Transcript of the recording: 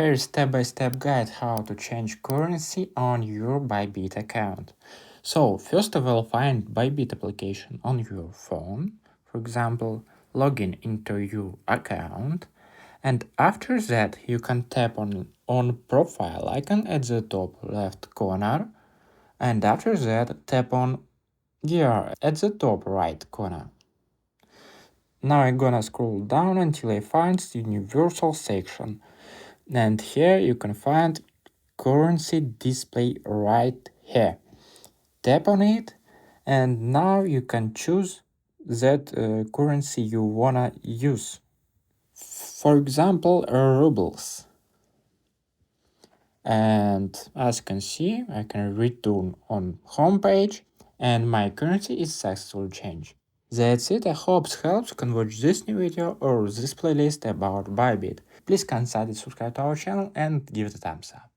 here is step-by-step guide how to change currency on your ByBit account. So first of all, find ByBit application on your phone. For example, log in into your account, and after that you can tap on profile icon at the top left corner, and after that tap on gear at the top right corner. Now I'm gonna scroll down until I find the universal section, and here you can find currency display right here. Tap on it, and now you can choose that currency you wanna use. For example, rubles. And as you can see, I can return on home page and my currency is successfully changed. That's it. I hope it helps. You can watch this new video or this playlist about ByBit. Please consider subscribe to our channel and give it a thumbs up.